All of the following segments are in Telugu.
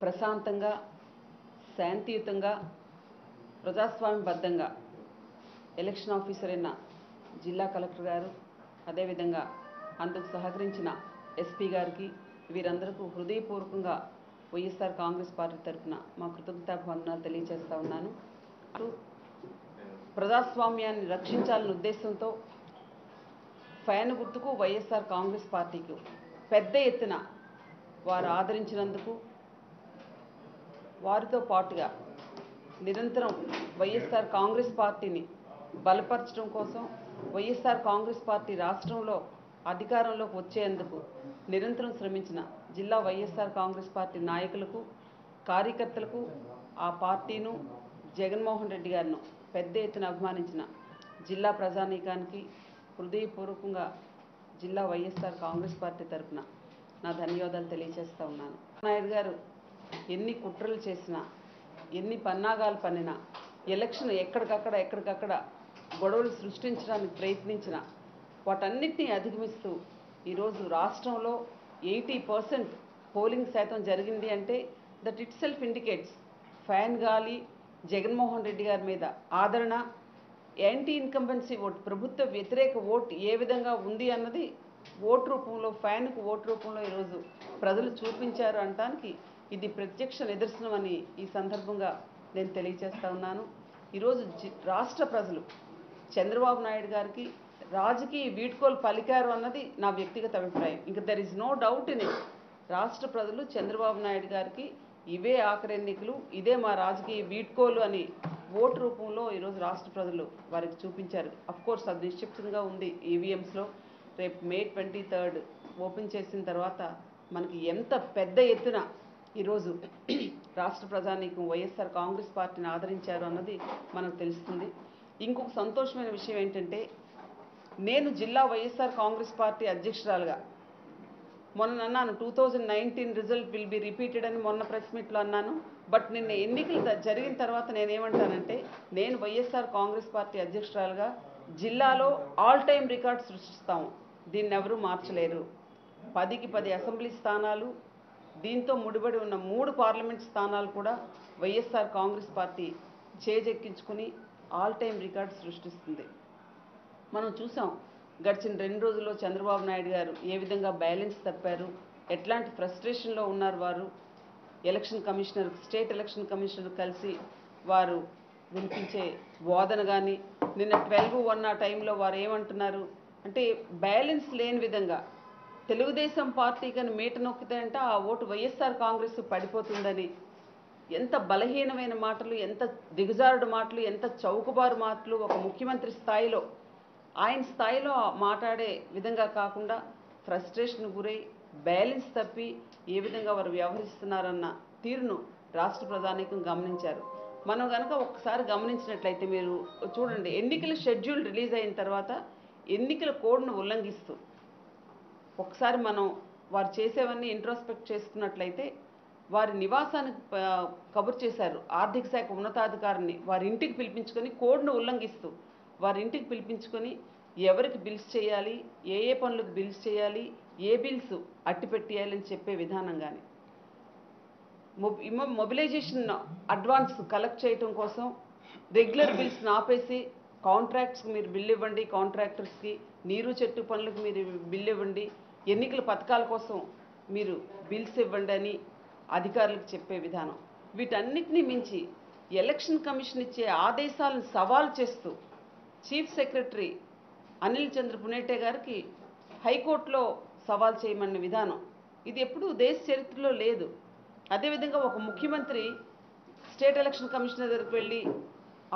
ప్రశాంతంగా శాంతియుతంగా ప్రజాస్వామ్యబద్ధంగా ఎలక్షన్ ఆఫీసర్ అయిన జిల్లా కలెక్టర్ గారు అదేవిధంగా అందుకు సహకరించిన ఎస్పీ గారికి వీరందరికీ హృదయపూర్వకంగా వైఎస్ఆర్ కాంగ్రెస్ పార్టీ తరఫున మా కృతజ్ఞతాభివందనాలు తెలియజేస్తా ఉన్నాను. ప్రజాస్వామ్యాన్ని రక్షించాలనే ఉద్దేశంతో ఫ్యాన్ గుర్తుకు వైఎస్ఆర్ కాంగ్రెస్ పార్టీకి పెద్ద ఎత్తున వారు ఆదరించినందుకు వారితో పాటుగా నిరంతరం వైఎస్ఆర్ కాంగ్రెస్ పార్టీని బలపరచడం కోసం వైఎస్ఆర్ కాంగ్రెస్ పార్టీ రాష్ట్రంలో అధికారంలోకి వచ్చేందుకు నిరంతరం శ్రమించిన జిల్లా వైఎస్ఆర్ కాంగ్రెస్ పార్టీ నాయకులకు కార్యకర్తలకు ఆ పార్టీను జగన్మోహన్ రెడ్డి గారిను పెద్ద ఎత్తున అభిమానించిన జిల్లా ప్రజానీకానికి హృదయపూర్వకంగా జిల్లా వైఎస్ఆర్ కాంగ్రెస్ పార్టీ తరఫున నా ధన్యవాదాలు తెలియజేస్తూ ఉన్నాను. నాయుడు గారు ఎన్ని కుట్రలు చేసినా ఎన్ని పన్నాగాలు పన్నినా ఎలక్షన్ ఎక్కడికక్కడ గొడవలు సృష్టించడానికి ప్రయత్నించిన వాటన్నిటినీ అధిగమిస్తూ ఈరోజు రాష్ట్రంలో 80% పోలింగ్ శాతం జరిగింది అంటే that it self indicates fan గాలి జగన్మోహన్ రెడ్డి గారి మీద ఆదరణ, యాంటీ ఇన్కంబెన్సీ ఓట్ ప్రభుత్వ వ్యతిరేక ఓట్ ఏ విధంగా ఉంది అన్నది ఓటు రూపంలో ఫ్యాన్కు ఓటు రూపంలో ఈరోజు ప్రజలు చూపించారు అనడానికి ఇది ప్రత్యక్ష నిదర్శనం అని ఈ సందర్భంగా నేను తెలియజేస్తా ఉన్నాను. ఈరోజు రాష్ట్ర ప్రజలు చంద్రబాబు నాయుడు గారికి రాజకీయ వీడ్కోలు పలికారు అన్నది నా వ్యక్తిగత అభిప్రాయం. ఇంకా there is no doubt in it. రాష్ట్ర ప్రజలు చంద్రబాబు నాయుడు గారికి ఇవే ఆఖరి ఎన్నికలు, ఇదే మా రాజకీయ వీడ్కోలు అని ఓటు రూపంలో ఈరోజు రాష్ట్ర ప్రజలు వారికి చూపించారు. అఫ్కోర్స్ అది నిశ్చిప్తంగా ఉంది ఈవీఎంస్లో. రేపు May 23 ఓపెన్ చేసిన తర్వాత మనకి ఎంత పెద్ద ఎత్తున ఈరోజు రాష్ట్ర ప్రజానీకం వైఎస్ఆర్ కాంగ్రెస్ పార్టీని ఆదరించారు అన్నది మనకు తెలుస్తుంది. ఇంకొక సంతోషమైన విషయం ఏంటంటే నేను జిల్లా వైఎస్ఆర్ కాంగ్రెస్ పార్టీ అధ్యక్షురాలుగా మొన్న అన్నాను 2019 రిజల్ట్ విల్ బి రిపీటెడ్ అని మొన్న ప్రెస్ మీట్లో అన్నాను. బట్ నిన్న ఎన్నికలు జరిగిన తర్వాత నేనేమంటానంటే నేను వైఎస్ఆర్ కాంగ్రెస్ పార్టీ అధ్యక్షురాలుగా జిల్లాలో ఆల్ టైమ్ రికార్డ్ సృష్టిస్తాము. దీన్ని ఎవరూ మార్చలేరు. 10కి 10 అసెంబ్లీ స్థానాలు, దీంతో ముడిపడి ఉన్న 3 పార్లమెంట్ స్థానాలు కూడా వైఎస్ఆర్ కాంగ్రెస్ పార్టీ చేజెక్కించుకుని ఆల్ టైమ్ రికార్డ్ సృష్టిస్తుంది. మనం చూసాం గడిచిన 2 రోజుల్లో చంద్రబాబు నాయుడు గారు ఏ విధంగా బ్యాలెన్స్ తప్పారు, ఎట్లాంటి ఫ్రస్ట్రేషన్లో ఉన్నారు వారు. స్టేట్ ఎలక్షన్ కమిషనర్ కలిసి వారు వినిపించే వాదన కానీ నిన్న 12-1 ఆ టైంలో వారు ఏమంటున్నారు అంటే బ్యాలెన్స్ లేని విధంగా తెలుగుదేశం పార్టీ కానీ మీట నొక్కితే ఆ ఓటు వైఎస్ఆర్ కాంగ్రెస్ పడిపోతుందని ఎంత బలహీనమైన మాటలు, ఎంత దిగజారుడు మాటలు, ఎంత చౌకబారు మాటలు ఒక ముఖ్యమంత్రి స్థాయిలో ఆయన స్థాయిలో మాట్లాడే విధంగా కాకుండా ఫ్రస్ట్రేషన్ గురై బ్యాలెన్స్ తప్పి ఏ విధంగా వారు వ్యవహరిస్తున్నారన్న తీరును రాష్ట్ర ప్రజానీకం గమనించారు. మనం కనుక ఒకసారి గమనించినట్లయితే మీరు చూడండి, ఎన్నికల షెడ్యూల్ రిలీజ్ అయిన తర్వాత ఎన్నికల కోడ్ను ఉల్లంఘిస్తూ ఒకసారి మనం వారు చేసేవన్నీ ఇంట్రోస్పెక్ట్ చేసుకున్నట్లయితే వారి నివాసానికి కబురు చేశారు. ఆర్థిక శాఖ ఉన్నతాధికారిని వారి ఇంటికి పిలిపించుకొని కోడ్ను ఉల్లంఘిస్తూ వారి ఇంటికి పిలిపించుకొని ఎవరికి బిల్స్ చేయాలి, ఏ పనులకు బిల్స్ చేయాలి, ఏ బిల్స్ అట్టిపెట్టేయాలని చెప్పే విధానం కానీ మొబిలైజేషన్ అడ్వాన్స్ కలెక్ట్ చేయడం కోసం రెగ్యులర్ బిల్స్ని ఆపేసి కాంట్రాక్ట్స్కి మీరు బిల్ ఇవ్వండి, కాంట్రాక్టర్స్కి నీరు చెట్టు పనులకు మీరు బిల్ ఇవ్వండి, ఎన్నికల పథకాల కోసం మీరు బిల్స్ ఇవ్వండి అని అధికారులకు చెప్పే విధానం. వీటన్నిటినీ మించి ఎలక్షన్ కమిషన్ ఇచ్చే ఆదేశాలను సవాల్ చేస్తూ చీఫ్ సెక్రటరీ అనిల్ చంద్ర పునేటే గారికి హైకోర్టులో సవాల్ చేయమన్న విధానం ఇది ఎప్పుడూ దేశ చరిత్రలో లేదు. అదేవిధంగా ఒక ముఖ్యమంత్రి స్టేట్ ఎలక్షన్ కమిషనర్ దగ్గరికి వెళ్ళి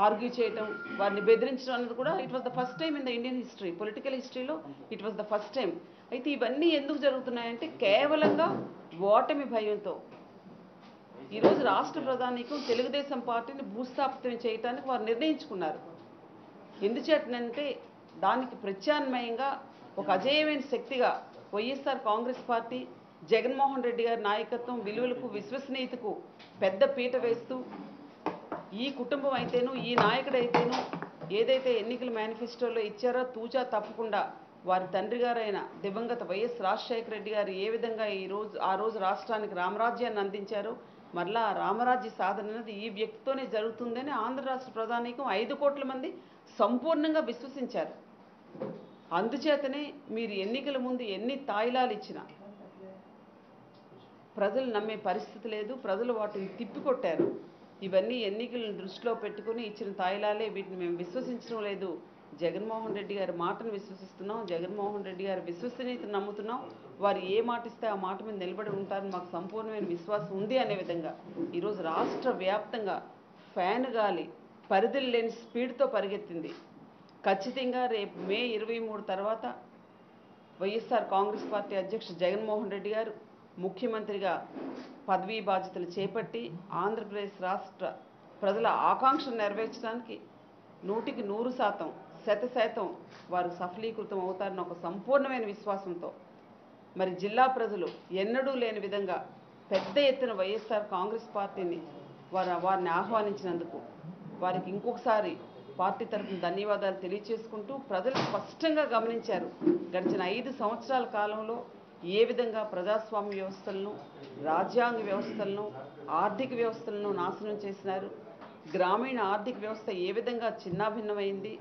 ఆర్గ్యూ చేయటం, వారిని బెదిరించడం అన్నది కూడా it was the first time in the Indian history, political హిస్టరీలో it was the first time. అయితే ఇవన్నీ ఎందుకు జరుగుతున్నాయంటే కేవలంగా ఓటమి భయంతో ఈరోజు రాష్ట్ర ప్రధానికం తెలుగుదేశం పార్టీని భూస్థాపితం చేయడానికి వారు నిర్ణయించుకున్నారు. ఎందుచేతనంటే దానికి ప్రత్యామ్నాయంగా ఒక అజేయమైన శక్తిగా వైఎస్ఆర్ కాంగ్రెస్ పార్టీ జగన్మోహన్ రెడ్డి గారి నాయకత్వం విలువలకు విశ్వసనీయతకు పెద్ద పీట వేస్తూ ఈ కుటుంబం అయితేను ఈ నాయకుడైతేను ఏదైతే ఎన్నికల మేనిఫెస్టోలో ఇచ్చారో తూచా తప్పకుండా వారి తండ్రి గారైన దివంగత వైఎస్ రాజశేఖర రెడ్డి గారు ఏ విధంగా ఆ రోజు రాష్ట్రానికి రామరాజ్యాన్ని అందించారో మరలా రామరాజ్య సాధన అనేది ఈ వ్యక్తితోనే జరుగుతుందని ఆంధ్ర రాష్ట్ర ప్రజానీకం 5 కోట్ల మంది సంపూర్ణంగా విశ్వసించారు. అందుచేతనే మీరు ఎన్నికల ముందు ఎన్ని తాయిలాలు ఇచ్చినా ప్రజలు నమ్మే పరిస్థితి లేదు. ప్రజలు వాటిని తిప్పికొట్టారు. ఇవన్నీ ఎన్నికలను దృష్టిలో పెట్టుకుని ఇచ్చిన తాయిలాలే, వీటిని మేము విశ్వసించడం లేదు, జగన్మోహన్ రెడ్డి గారి మాటను విశ్వసిస్తున్నాం, జగన్మోహన్ రెడ్డి గారి విశ్వసనీయతను నమ్ముతున్నాం, వారు ఏ మాట ఇస్తే ఆ మాట మీద నిలబడి ఉంటారని మాకు సంపూర్ణమైన విశ్వాసం ఉంది అనే విధంగా ఈరోజు రాష్ట్ర వ్యాప్తంగా ఫ్యాన్ గాలి పరిధులు లేని స్పీడ్తో పరిగెత్తింది. ఖచ్చితంగా రేపు మే 23 తర్వాత వైఎస్ఆర్ కాంగ్రెస్ పార్టీ అధ్యక్షుడు జగన్మోహన్ రెడ్డి గారు ముఖ్యమంత్రిగా పదవీ బాధ్యతలు చేపట్టి ఆంధ్రప్రదేశ్ రాష్ట్ర ప్రజల ఆకాంక్షను నెరవేర్చడానికి 100కి 100% వారు సఫలీకృతం అవుతారన్న ఒక సంపూర్ణమైన విశ్వాసంతో మరి జిల్లా ప్రజలు ఎన్నడూ లేని విధంగా పెద్ద ఎత్తున వైఎస్ఆర్ కాంగ్రెస్ పార్టీని వారిని ఆహ్వానించినందుకు వారికి ఇంకొకసారి పార్టీ తరఫున ధన్యవాదాలు తెలియచేసుకుంటూ, ప్రజలు స్పష్టంగా గమనించారు గడిచిన 5 సంవత్సరాల కాలంలో ఏ విధంగా ప్రజాస్వామ్య వ్యవస్థలను, రాజ్యాంగ వ్యవస్థలను, ఆర్థిక వ్యవస్థలను నాశనం చేసినారు, గ్రామీణ ఆర్థిక వ్యవస్థ ఏ విధంగా చిన్నాభిన్నమైంది,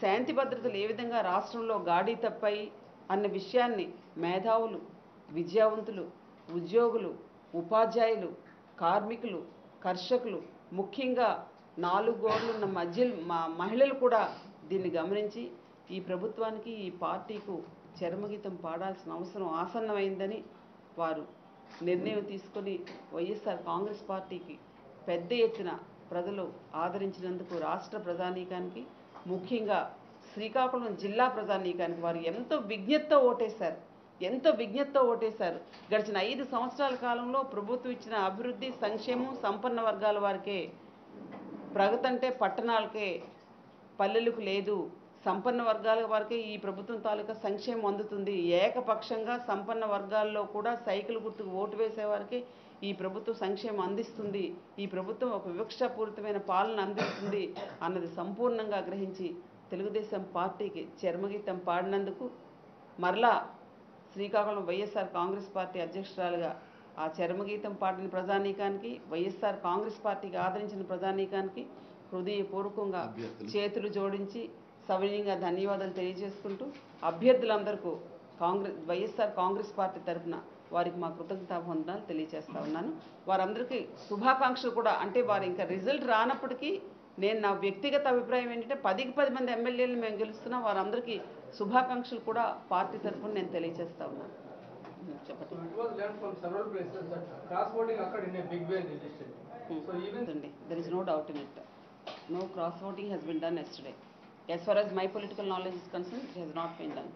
శాంతి భద్రతలు ఏ విధంగా రాష్ట్రంలో గాడి తప్పాయి అన్న విషయాన్ని మేధావులు, విద్యావంతులు, ఉద్యోగులు, ఉపాధ్యాయులు, కార్మికులు, కర్షకులు, ముఖ్యంగా 4 గోడలున్న మహిళలు కూడా దీన్ని గమనించి ఈ ప్రభుత్వానికి, ఈ పార్టీకు చరమగీతం పాడాల్సిన అవసరం ఆసన్నమైందని వారు నిర్ణయం తీసుకొని వైఎస్ఆర్ కాంగ్రెస్ పార్టీకి పెద్ద ఎత్తున ప్రజలు ఆదరించినందుకు రాష్ట్ర ప్రజానీకానికి, ముఖ్యంగా శ్రీకాకుళం జిల్లా ప్రజానీకానికి వారు ఎంతో విజ్ఞతతో ఓటేశారు. గడిచిన 5 సంవత్సరాల కాలంలో ప్రభుత్వం ఇచ్చిన అభివృద్ధి, సంక్షేమం సంపన్న వర్గాల వారికే, ప్రగతి అంటే పట్టణాలకే, పల్లెలకు లేదు, సంపన్న వర్గాల వారికే ఈ ప్రభుత్వం తాలూకా సంక్షేమం అందుతుంది. ఏకపక్షంగా సంపన్న వర్గాల్లో కూడా సైకిల్ గుర్తుకు ఓటు వేసేవారికి ఈ ప్రభుత్వం సంక్షేమం అందిస్తుంది, ఈ ప్రభుత్వం ఒక వివక్షాపూరితమైన పాలన అందిస్తుంది అన్నది సంపూర్ణంగా గ్రహించి తెలుగుదేశం పార్టీకి చర్మగీతం పాడినందుకు మరలా శ్రీకాకుళం వైఎస్ఆర్ కాంగ్రెస్ పార్టీ అధ్యక్షురాలుగా ఆ చర్మగీతం పాడిన ప్రజానీకానికి, వైఎస్ఆర్ కాంగ్రెస్ పార్టీకి ఆదరించిన ప్రజానీకానికి హృదయపూర్వకంగా చేతులు జోడించి సవినయంగా ధన్యవాదాలు తెలియజేసుకుంటూ, అభ్యర్థులందరికీ వైఎస్ఆర్ కాంగ్రెస్ పార్టీ తరఫున వారికి మా కృతజ్ఞతావందనాలు తెలియజేస్తా ఉన్నాను. వారందరికీ శుభాకాంక్షలు కూడా, అంటే వారు ఇంకా రిజల్ట్ రానప్పటికీ నేను నా వ్యక్తిగత అభిప్రాయం ఏంటంటే 10కి 10 మంది ఎమ్మెల్యేలను మేము గెలుస్తున్నాం, వారందరికీ శుభాకాంక్షలు కూడా పార్టీ తరఫున నేను తెలియజేస్తా ఉన్నాను. చెప్పండి. There is no doubt in it. No cross voting has been done yesterday. As far as my political knowledge is concerned, it has not been done.